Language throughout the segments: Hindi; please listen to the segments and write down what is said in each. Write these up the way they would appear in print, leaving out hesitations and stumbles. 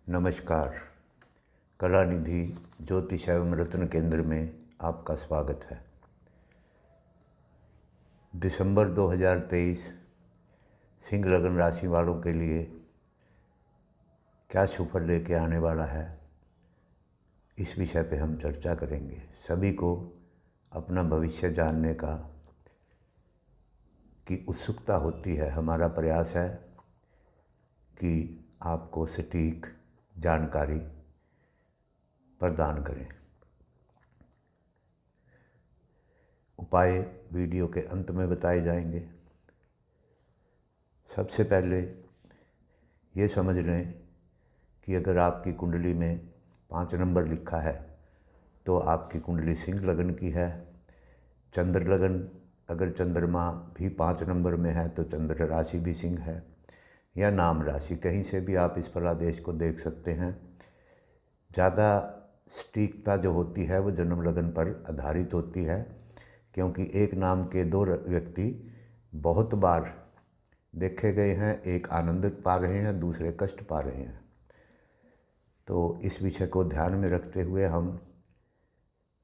नमस्कार। कलानिधि ज्योतिष एवं रत्न केंद्र में आपका स्वागत है। दिसंबर 2023 सिंह लगन राशि वालों के लिए क्या सुफल लेके आने वाला है, इस विषय पे हम चर्चा करेंगे। सभी को अपना भविष्य जानने की उत्सुकता होती है। हमारा प्रयास है कि आपको सटीक जानकारी प्रदान करें। उपाय वीडियो के अंत में बताए जाएंगे। सबसे पहले ये समझ लें कि अगर आपकी कुंडली में 5 नंबर लिखा है तो आपकी कुंडली सिंह लगन की है। चंद्र लगन, अगर चंद्रमा भी 5 नंबर में है तो चंद्र राशि भी सिंह है, या नाम राशि, कहीं से भी आप इस फलादेश को देख सकते हैं। ज़्यादा सटीकता जो होती है वो जन्म लगन पर आधारित होती है, क्योंकि एक नाम के 2 व्यक्ति बहुत बार देखे गए हैं। एक आनंद पा रहे हैं, दूसरे कष्ट पा रहे हैं। तो इस विषय को ध्यान में रखते हुए हम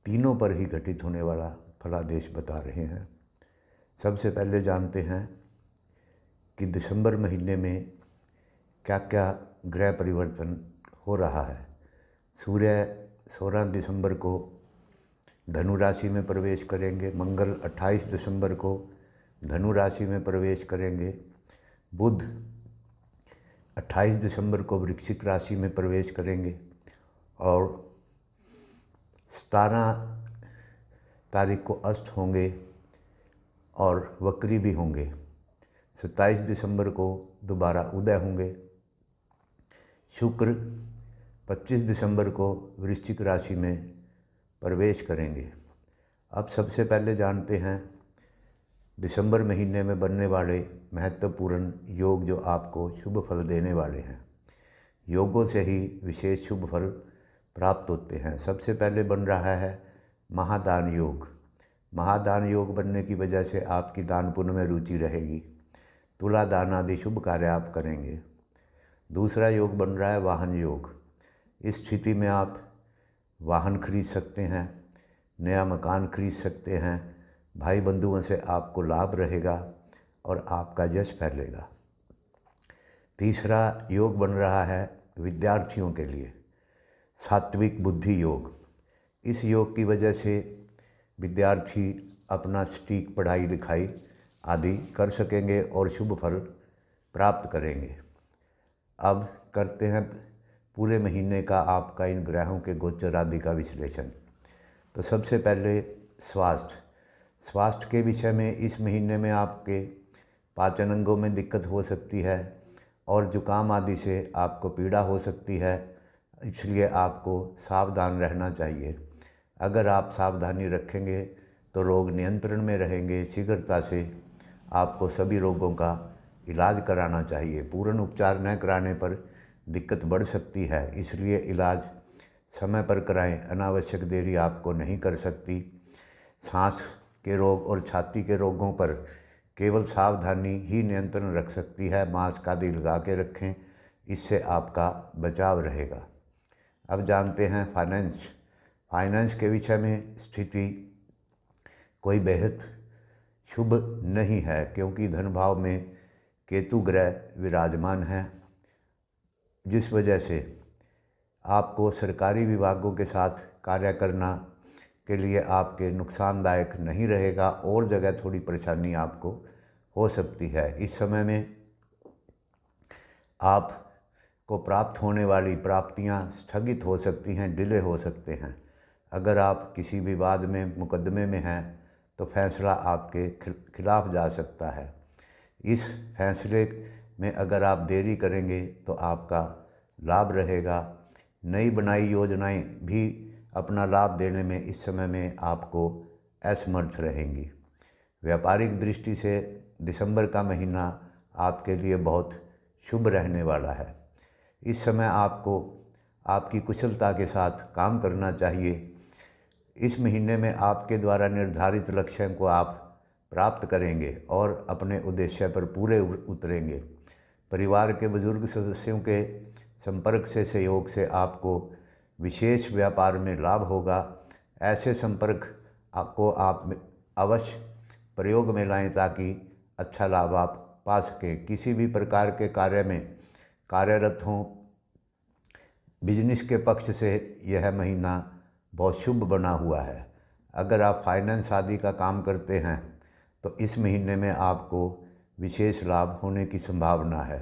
तीनों पर ही घटित होने वाला फलादेश बता रहे हैं। सबसे पहले जानते हैं कि दिसंबर महीने में क्या क्या ग्रह परिवर्तन हो रहा है। सूर्य 16 दिसंबर को धनु राशि में प्रवेश करेंगे। मंगल 28 दिसंबर को धनु राशि में प्रवेश करेंगे। बुध 28 दिसंबर को वृश्चिक राशि में प्रवेश करेंगे और 17 तारीख को अस्त होंगे और वक्री भी होंगे। 27 दिसंबर को दोबारा उदय होंगे। शुक्र 25 दिसंबर को वृश्चिक राशि में प्रवेश करेंगे। अब सबसे पहले जानते हैं दिसंबर महीने में बनने वाले महत्वपूर्ण योग जो आपको शुभ फल देने वाले हैं। योगों से ही विशेष शुभ फल प्राप्त होते हैं। सबसे पहले बन रहा है महादान योग। महादान योग बनने की वजह से आपकी दान पुण्य में रुचि रहेगी। तुला दान आदि शुभ कार्य आप करेंगे। दूसरा योग बन रहा है वाहन योग। इस स्थिति में आप वाहन खरीद सकते हैं, नया मकान खरीद सकते हैं। भाई बंधुओं से आपको लाभ रहेगा और आपका यश फैलेगा। तीसरा योग बन रहा है विद्यार्थियों के लिए सात्विक बुद्धि योग। इस योग की वजह से विद्यार्थी अपना सटीक पढ़ाई लिखाई आदि कर सकेंगे और शुभ फल प्राप्त करेंगे। अब करते हैं पूरे महीने का आपका इन ग्रहों के गोचर आदि का विश्लेषण। तो सबसे पहले स्वास्थ्य के विषय में इस महीने में आपके पाचन अंगों में दिक्कत हो सकती है और जुकाम आदि से आपको पीड़ा हो सकती है, इसलिए आपको सावधान रहना चाहिए। अगर आप सावधानी रखेंगे तो रोग नियंत्रण में रहेंगे। शीघ्रता से आपको सभी रोगों का इलाज कराना चाहिए। पूर्ण उपचार न कराने पर दिक्कत बढ़ सकती है, इसलिए इलाज समय पर कराएं। अनावश्यक देरी आपको नहीं कर सकती। सांस के रोग और छाती के रोगों पर केवल सावधानी ही नियंत्रण रख सकती है। मास्क आदि लगा के रखें, इससे आपका बचाव रहेगा। अब जानते हैं फाइनेंस के विषय में स्थिति कोई बेहद शुभ नहीं है, क्योंकि धन भाव में केतु ग्रह विराजमान है, जिस वजह से आपको सरकारी विभागों के साथ कार्य करना के लिए आपके नुकसानदायक नहीं रहेगा और जगह थोड़ी परेशानी आपको हो सकती है। इस समय में आपको प्राप्त होने वाली प्राप्तियां स्थगित हो सकती हैं, डिले हो सकते हैं। अगर आप किसी विवाद में मुकदमे में हैं तो फैसला आपके खिलाफ जा सकता है। इस फैसले में अगर आप देरी करेंगे तो आपका लाभ रहेगा। नई बनाई योजनाएं भी अपना लाभ देने में इस समय में आपको असमर्थ रहेंगी। व्यापारिक दृष्टि से दिसंबर का महीना आपके लिए बहुत शुभ रहने वाला है। इस समय आपको आपकी कुशलता के साथ काम करना चाहिए। इस महीने में आपके द्वारा निर्धारित लक्ष्यों को आप प्राप्त करेंगे और अपने उद्देश्य पर पूरे उतरेंगे। परिवार के बुजुर्ग सदस्यों के संपर्क से सहयोग से आपको विशेष व्यापार में लाभ होगा। ऐसे संपर्क को आप अवश्य प्रयोग में लाएं ताकि अच्छा लाभ आप पा सकें। किसी भी प्रकार के कार्य में कार्यरत हों, बिजनेस के पक्ष से यह महीना बहुत शुभ बना हुआ है। अगर आप फाइनेंस आदि का काम करते हैं तो इस महीने में आपको विशेष लाभ होने की संभावना है।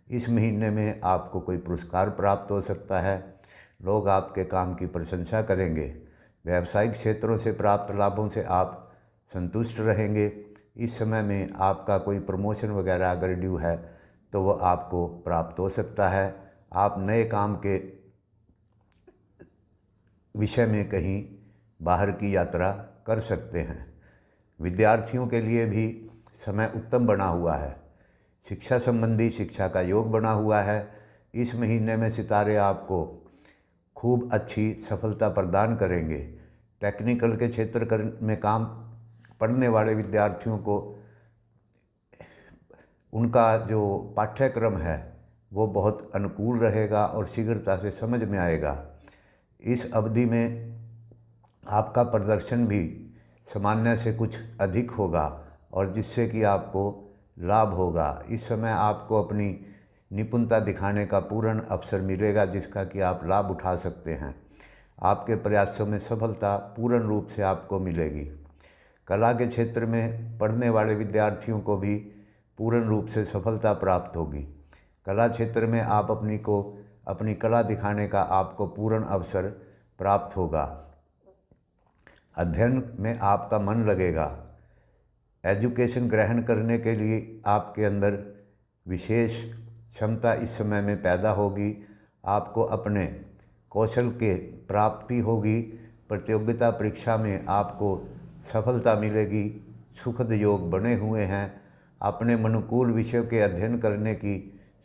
इस महीने में आपको कोई पुरस्कार प्राप्त हो सकता है। लोग आपके काम की प्रशंसा करेंगे। व्यावसायिक क्षेत्रों से प्राप्त लाभों से आप संतुष्ट रहेंगे। इस समय में आपका कोई प्रमोशन वगैरह अगर ड्यू है तो वो आपको प्राप्त हो सकता है। आप नए काम के विषय में कहीं बाहर की यात्रा कर सकते हैं। विद्यार्थियों के लिए भी समय उत्तम बना हुआ है। शिक्षा संबंधी शिक्षा का योग बना हुआ है। इस महीने में सितारे आपको खूब अच्छी सफलता प्रदान करेंगे। टेक्निकल के क्षेत्र में काम पढ़ने वाले विद्यार्थियों को उनका जो पाठ्यक्रम है वो बहुत अनुकूल रहेगा और शीघ्रता से समझ में आएगा। इस अवधि में आपका प्रदर्शन भी सामान्य से कुछ अधिक होगा और जिससे कि आपको लाभ होगा। इस समय आपको अपनी निपुणता दिखाने का पूर्ण अवसर मिलेगा जिसका कि आप लाभ उठा सकते हैं। आपके प्रयासों में सफलता पूर्ण रूप से आपको मिलेगी। कला के क्षेत्र में पढ़ने वाले विद्यार्थियों को भी पूर्ण रूप से सफलता प्राप्त होगी। कला क्षेत्र में आप अपनी कला दिखाने का आपको पूर्ण अवसर प्राप्त होगा। अध्ययन में आपका मन लगेगा। एजुकेशन ग्रहण करने के लिए आपके अंदर विशेष क्षमता इस समय में पैदा होगी। आपको अपने कौशल के प्राप्ति होगी। प्रतियोगिता परीक्षा में आपको सफलता मिलेगी। सुखद योग बने हुए हैं। अपने अनुकूल विषयों के अध्ययन करने की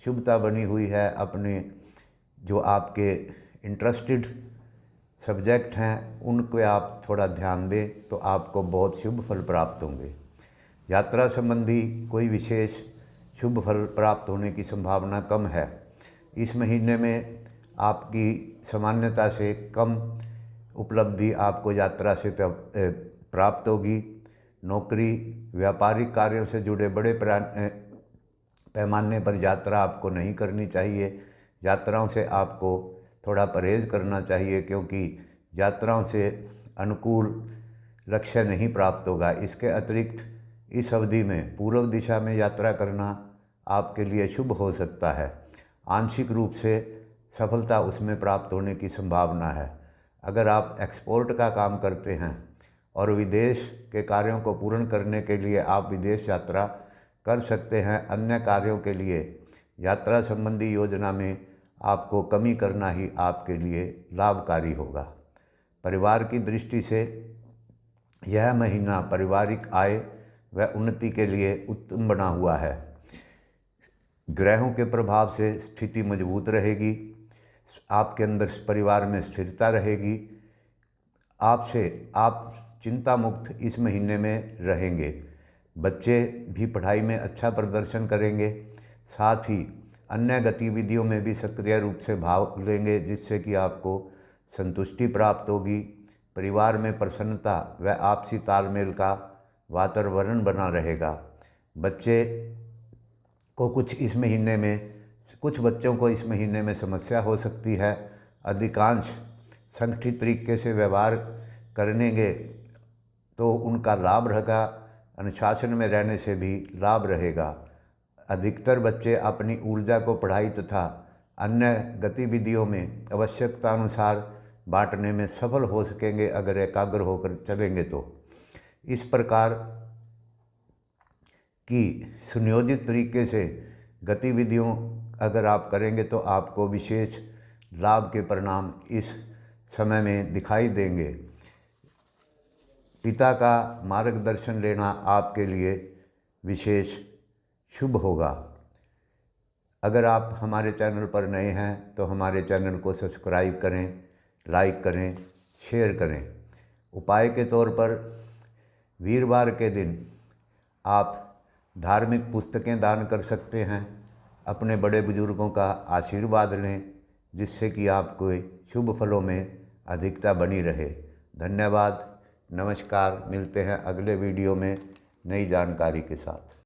शुभता बनी हुई है। अपने जो आपके इंटरेस्टेड सब्जेक्ट हैं उन पे आप थोड़ा ध्यान दें तो आपको बहुत शुभ फल प्राप्त होंगे। यात्रा संबंधी कोई विशेष शुभ फल प्राप्त होने की संभावना कम है। इस महीने में आपकी सामान्यता से कम उपलब्धि आपको यात्रा से प्राप्त होगी। नौकरी, व्यापारिक कार्यों से जुड़े बड़े पैमाने पर यात्रा आपको नहीं करनी चाहिए। यात्राओं से आपको थोड़ा परहेज़ करना चाहिए क्योंकि यात्राओं से अनुकूल लक्ष्य नहीं प्राप्त होगा। इसके अतिरिक्त इस अवधि में पूर्व दिशा में यात्रा करना आपके लिए शुभ हो सकता है। आंशिक रूप से सफलता उसमें प्राप्त होने की संभावना है। अगर आप एक्सपोर्ट का काम करते हैं और विदेश के कार्यों को पूर्ण करने के लिए आप विदेश यात्रा कर सकते हैं। अन्य कार्यों के लिए यात्रा संबंधी योजना में आपको कमी करना ही आपके लिए लाभकारी होगा। परिवार की दृष्टि से यह महीना पारिवारिक आय व उन्नति के लिए उत्तम बना हुआ है। ग्रहों के प्रभाव से स्थिति मजबूत रहेगी। आपके अंदर परिवार में स्थिरता रहेगी। आप चिंता मुक्त इस महीने में रहेंगे। बच्चे भी पढ़ाई में अच्छा प्रदर्शन करेंगे। साथ ही अन्य गतिविधियों में भी सक्रिय रूप से भाग लेंगे जिससे कि आपको संतुष्टि प्राप्त होगी। परिवार में प्रसन्नता व आपसी तालमेल का वातावरण बना रहेगा। कुछ बच्चों को इस महीने में समस्या हो सकती है। अधिकांश संगठित तरीके से व्यवहार करेंगे तो उनका लाभ रहेगा। अनुशासन में रहने से भी लाभ रहेगा। अधिकतर बच्चे अपनी ऊर्जा को पढ़ाई तथा अन्य गतिविधियों में आवश्यकता अनुसार बांटने में सफल हो सकेंगे अगर एकाग्र होकर चलेंगे तो। इस प्रकार की सुनियोजित तरीके से गतिविधियों अगर आप करेंगे तो आपको विशेष लाभ के परिणाम इस समय में दिखाई देंगे। पिता का मार्गदर्शन लेना आपके लिए विशेष शुभ होगा। अगर आप हमारे चैनल पर नए हैं तो हमारे चैनल को सब्सक्राइब करें, लाइक करें, शेयर करें। उपाय के तौर पर वीरवार के दिन आप धार्मिक पुस्तकें दान कर सकते हैं। अपने बड़े बुजुर्गों का आशीर्वाद लें, जिससे कि आपको शुभ फलों में अधिकता बनी रहे। धन्यवाद, नमस्कार। मिलते हैं अगले वीडियो में नई जानकारी के साथ।